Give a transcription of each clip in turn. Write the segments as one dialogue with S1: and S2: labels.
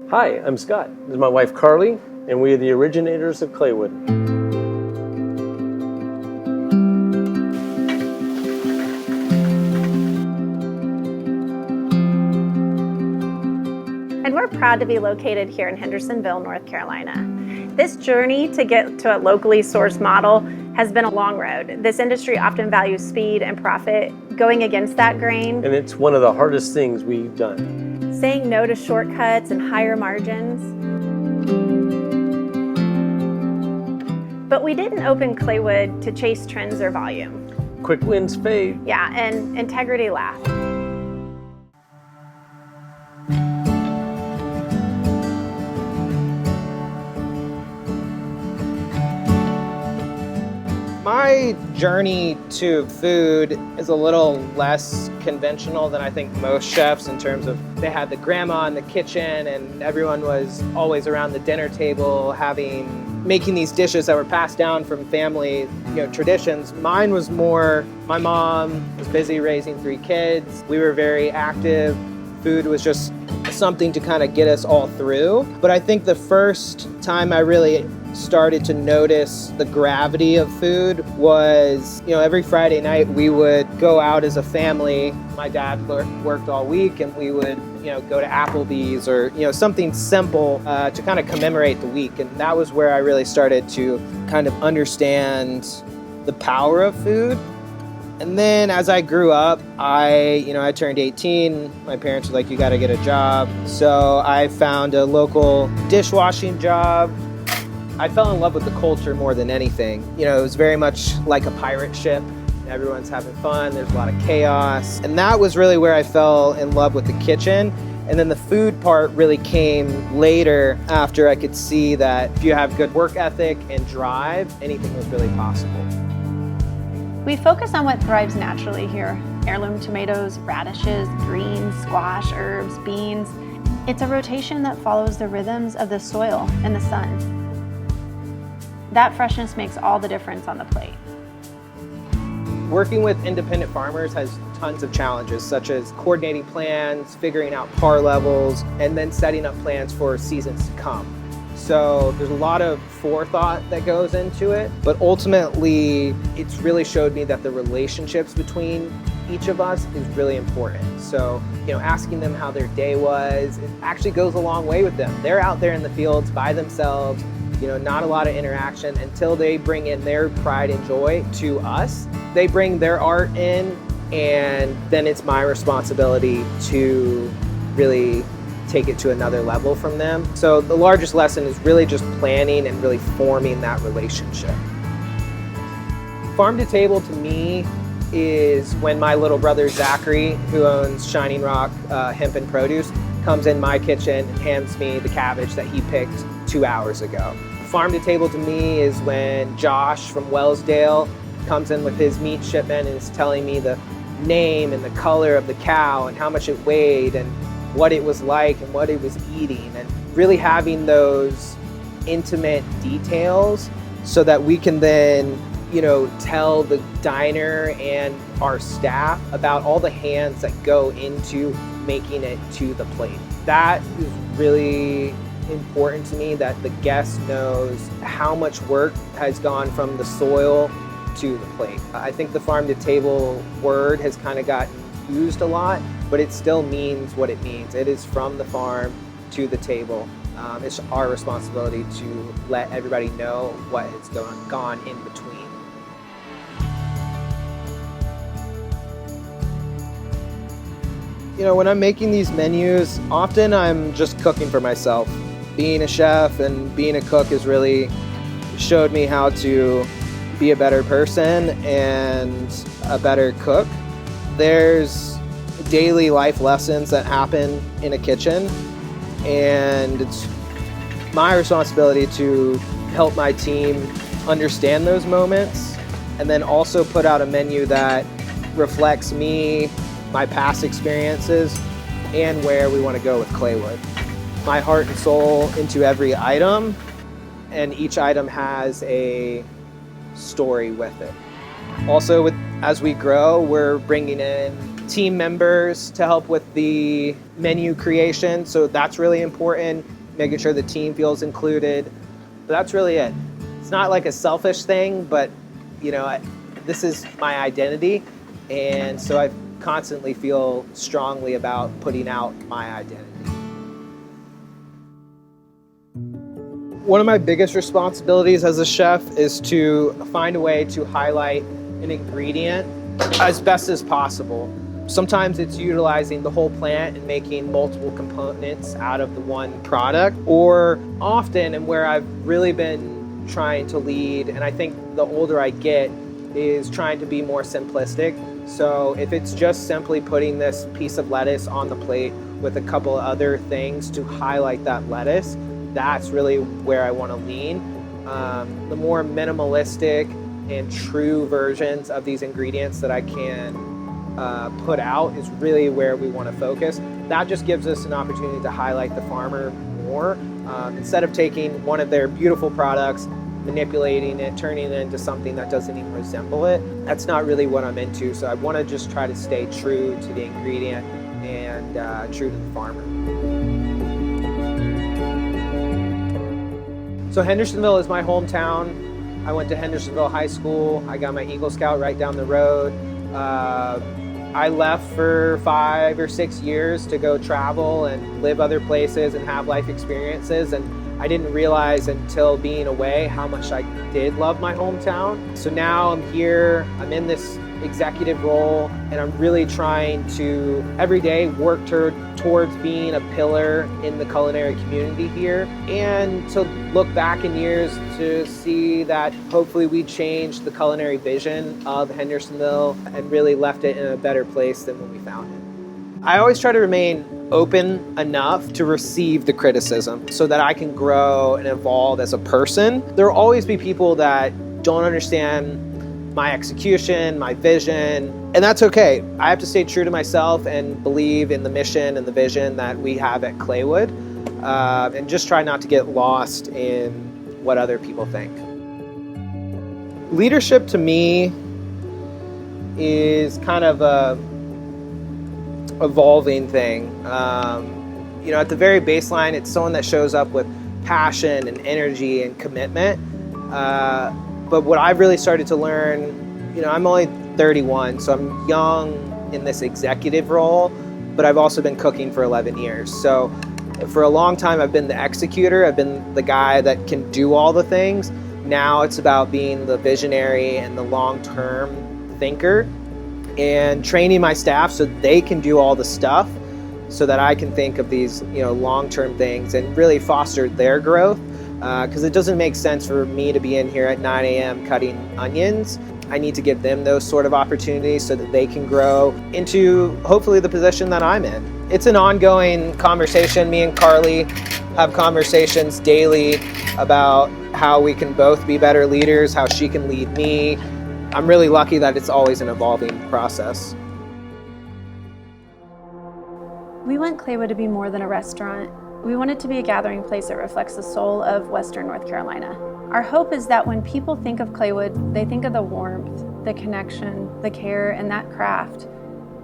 S1: Hi, I'm Scott. This is my wife Carly, and we are the originators of Claywood.
S2: And we're proud to be located here in Hendersonville, North Carolina. This journey to get to a locally sourced model has been a long road. This industry often values speed and profit, going against that grain.
S1: And it's one of the hardest things we've done.
S2: Saying no to shortcuts and higher margins. But we didn't open Claywood to chase trends or volume.
S1: Quick wins fade.
S2: Yeah, and integrity lasts.
S3: My journey to food is a little less conventional than I think most chefs, in terms of they had the grandma in the kitchen and everyone was always around the dinner table making these dishes that were passed down from family, traditions. Mine was more, my mom was busy raising 3 kids. We were very active. Food was just something to kind of get us all through. But I think the first time I really started to notice the gravity of food was, every Friday night we would go out as a family. My dad worked all week and we would, go to Applebee's or, something simple to kind of commemorate the week. And that was where I really started to kind of understand the power of food. And then as I grew up, I turned 18. My parents were like, you got to get a job. So I found a local dishwashing job. I fell in love with the culture more than anything. It was very much like a pirate ship. Everyone's having fun, there's a lot of chaos. And that was really where I fell in love with the kitchen. And then the food part really came later, after I could see that if you have good work ethic and drive, anything was really possible.
S4: We focus on what thrives naturally here. Heirloom tomatoes, radishes, greens, squash, herbs, beans. It's a rotation that follows the rhythms of the soil and the sun. That freshness makes all the difference on the plate.
S3: Working with independent farmers has tons of challenges, such as coordinating plans, figuring out par levels, and then setting up plans for seasons to come. So there's a lot of forethought that goes into it, but ultimately it's really showed me that the relationships between each of us is really important. So, asking them how their day was, it actually goes a long way with them. They're out there in the fields by themselves, not a lot of interaction until they bring in their pride and joy to us. They bring their art in, and then it's my responsibility to really take it to another level from them. So the largest lesson is really just planning and really forming that relationship. Farm to table to me is when my little brother Zachary, who owns Shining Rock Hemp and Produce, comes in my kitchen and hands me the cabbage that he picked 2 hours ago. Farm to table to me is when Josh from Wellsdale comes in with his meat shipment and is telling me the name and the color of the cow and how much it weighed and what it was like and what it was eating, and really having those intimate details so that we can then, tell the diner and our staff about all the hands that go into making it to the plate. That is really important to me, that the guest knows how much work has gone from the soil to the plate. I think the farm to table word has kind of gotten used a lot, but it still means what it means. It is from the farm to the table. It's our responsibility to let everybody know what has gone in between. When I'm making these menus, often I'm just cooking for myself. Being a chef and being a cook has really showed me how to be a better person and a better cook. There's daily life lessons that happen in a kitchen, and it's my responsibility to help my team understand those moments, and then also put out a menu that reflects me, my past experiences, and where we want to go with Claywood. My heart and soul into every item, and each item has a story with it. Also, as we grow, we're bringing in team members to help with the menu creation, so that's really important. making sure the team feels included. But that's really it. It's not like a selfish thing, but this is my identity, and so I constantly feel strongly about putting out my identity. One of my biggest responsibilities as a chef is to find a way to highlight an ingredient as best as possible. Sometimes it's utilizing the whole plant and making multiple components out of the one product, or often, and where I've really been trying to lead, and I think the older I get, is trying to be more simplistic. So if it's just simply putting this piece of lettuce on the plate with a couple of other things to highlight that lettuce, that's really where I want to lean. The more minimalistic and true versions of these ingredients that I can put out is really where we want to focus. That just gives us an opportunity to highlight the farmer more. Instead of taking one of their beautiful products, manipulating it, turning it into something that doesn't even resemble it, that's not really what I'm into. So I want to just try to stay true to the ingredient and true to the farmer. So Hendersonville is my hometown. I went to Hendersonville High School. I got my Eagle Scout right down the road. I left for 5 or 6 years to go travel and live other places and have life experiences, and I didn't realize until being away how much I did love my hometown. So now I'm here, I'm in this executive role, and I'm really trying to every day work towards being a pillar in the culinary community here, and to look back in years to see that hopefully we changed the culinary vision of Hendersonville and really left it in a better place than when we found it. I always try to remain open enough to receive the criticism so that I can grow and evolve as a person. There will always be people that don't understand my execution, my vision, and that's okay. I have to stay true to myself and believe in the mission and the vision that we have at Claywood, and just try not to get lost in what other people think. Leadership to me is kind of a evolving thing. At the very baseline, it's someone that shows up with passion and energy and commitment. But what I've really started to learn, I'm only 31, so I'm young in this executive role, but I've also been cooking for 11 years. So for a long time, I've been the executor. I've been the guy that can do all the things. Now it's about being the visionary and the long-term thinker, and training my staff so they can do all the stuff so that I can think of these long-term things and really foster their growth, because it doesn't make sense for me to be in here at 9 a.m. cutting onions. I need to give them those sort of opportunities so that they can grow into hopefully the position that I'm in. It's an ongoing conversation. Me and Carly have conversations daily about how we can both be better leaders, how she can lead me. I'm really lucky that it's always an evolving process.
S4: We want Claywood to be more than a restaurant. We want it to be a gathering place that reflects the soul of Western North Carolina. Our hope is that when people think of Claywood, they think of the warmth, the connection, the care, and that craft.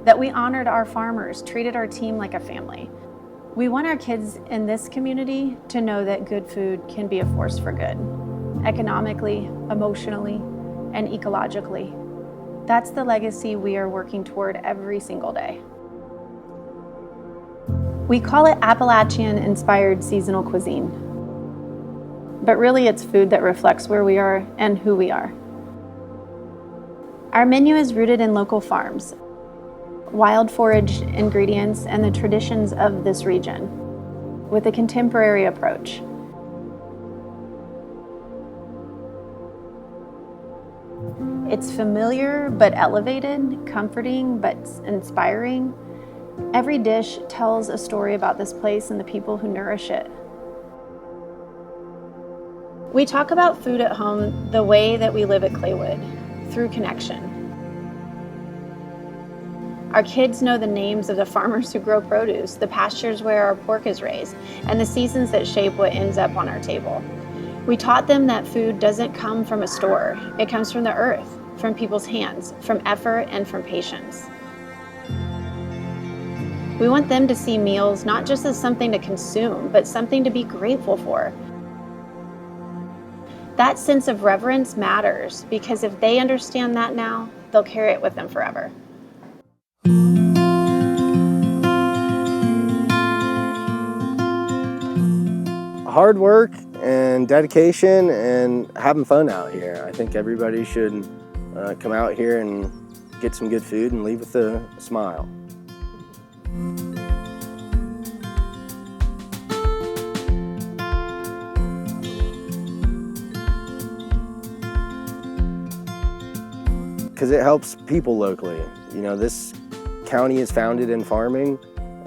S4: That we honored our farmers, treated our team like a family. We want our kids in this community to know that good food can be a force for good, economically, emotionally, and ecologically. That's the legacy we are working toward every single day. We call it Appalachian-inspired seasonal cuisine, but really it's food that reflects where we are and who we are. Our menu is rooted in local farms, wild forage ingredients, and the traditions of this region, with a contemporary approach. It's familiar but elevated, comforting but inspiring. Every dish tells a story about this place and the people who nourish it. We talk about food at home the way that we live at Claywood, through connection. Our kids know the names of the farmers who grow produce, the pastures where our pork is raised, and the seasons that shape what ends up on our table. We taught them that food doesn't come from a store. It comes from the earth, from people's hands, from effort, and from patience. We want them to see meals not just as something to consume, but something to be grateful for. That sense of reverence matters because if they understand that now, they'll carry it with them forever.
S1: Hard work and dedication and having fun out here. I think everybody should come out here and get some good food and leave with a smile. Because it helps people locally. You know, this county is founded in farming,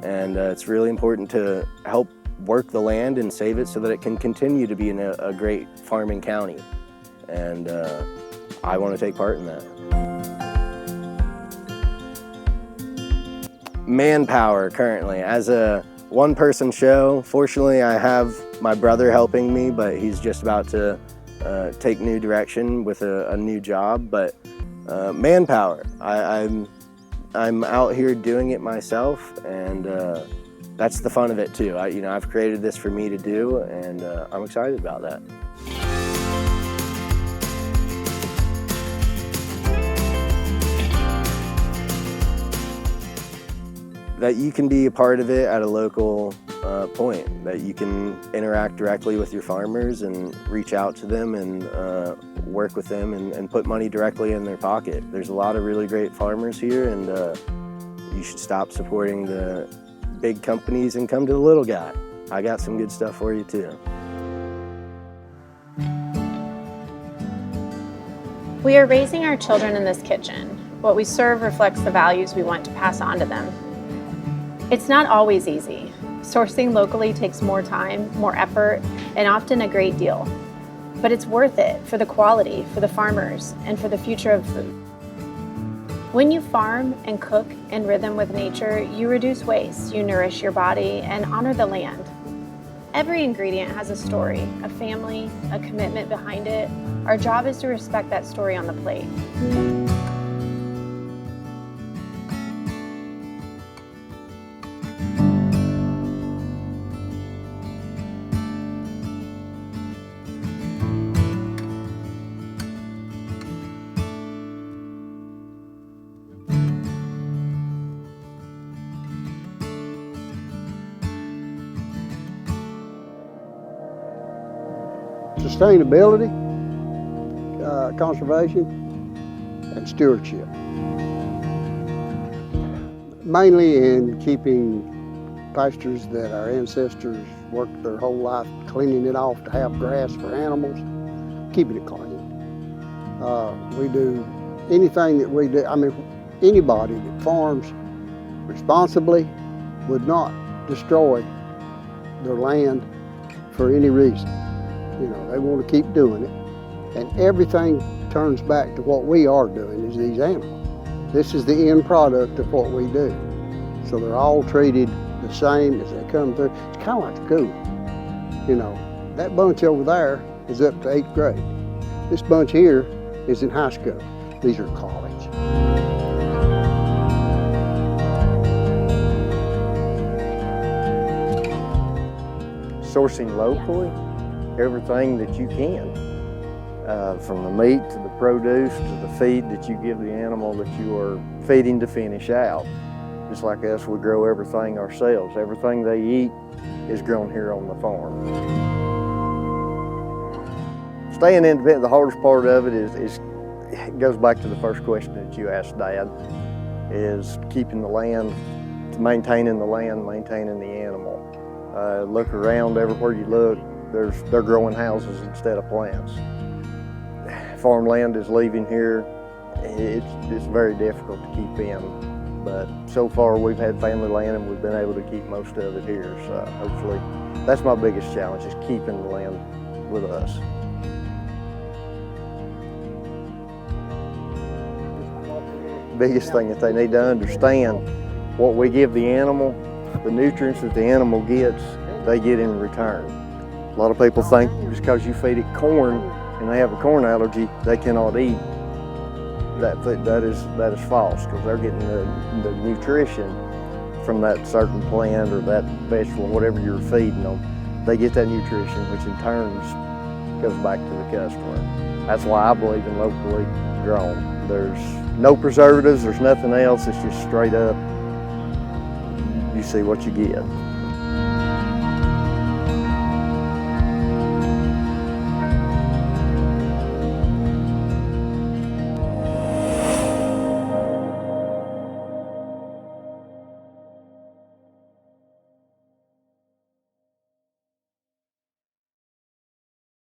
S1: and it's really important to help work the land and save it so that it can continue to be a great farming county. And I want to take part in that. Manpower currently. As a one-person show, fortunately I have my brother helping me, but he's just about to take new direction with a new job. But manpower, I'm out here doing it myself, and that's the fun of it too. I've created this for me to do, and I'm excited about that. That you can be a part of it at a local point, that you can interact directly with your farmers and reach out to them and work with them and put money directly in their pocket. There's a lot of really great farmers here, and you should stop supporting the big companies and come to the little guy. I got some good stuff for you too.
S4: We are raising our children in this kitchen. What we serve reflects the values we want to pass on to them. It's not always easy. Sourcing locally takes more time, more effort, and often a great deal. But it's worth it for the quality, for the farmers, and for the future of food. When you farm and cook in rhythm with nature, you reduce waste, you nourish your body, and honor the land. Every ingredient has a story, a family, a commitment behind it. Our job is to respect that story on the plate.
S5: Sustainability, conservation, and stewardship. Mainly in keeping pastures that our ancestors worked their whole life cleaning it off to have grass for animals, keeping it clean. We do anything that we do. I mean, anybody that farms responsibly would not destroy their land for any reason. You know, they want to keep doing it. And everything turns back to what we are doing is these animals. This is the end product of what we do. So they're all treated the same as they come through. It's kind of like school. You know, that bunch over there is up to 8th grade. This bunch here is in high school. These are college.
S6: Sourcing locally, everything that you can, from the meat to the produce to the feed that you give the animal that you are feeding to finish out. Just like us, we grow everything ourselves. Everything they eat is grown here on the farm. Staying independent, the hardest part of it it goes back to the first question that you asked, Dad, is keeping the land, maintaining the land, maintaining the animal. Look around, everywhere you look, they're growing houses instead of plants. Farmland is leaving here. It's very difficult to keep in, but so far we've had family land and we've been able to keep most of it here. So hopefully, that's my biggest challenge, is keeping the land with us. Biggest thing that they need to understand, what we give the animal, the nutrients that the animal gets, they get in return. A lot of people think just because you feed it corn and they have a corn allergy, they cannot eat. That is false, because they're getting the nutrition from that certain plant or that vegetable, whatever you're feeding them. They get that nutrition, which in turn goes back to the customer. That's why I believe in locally grown. There's no preservatives, there's nothing else, it's just straight up, you see what you get.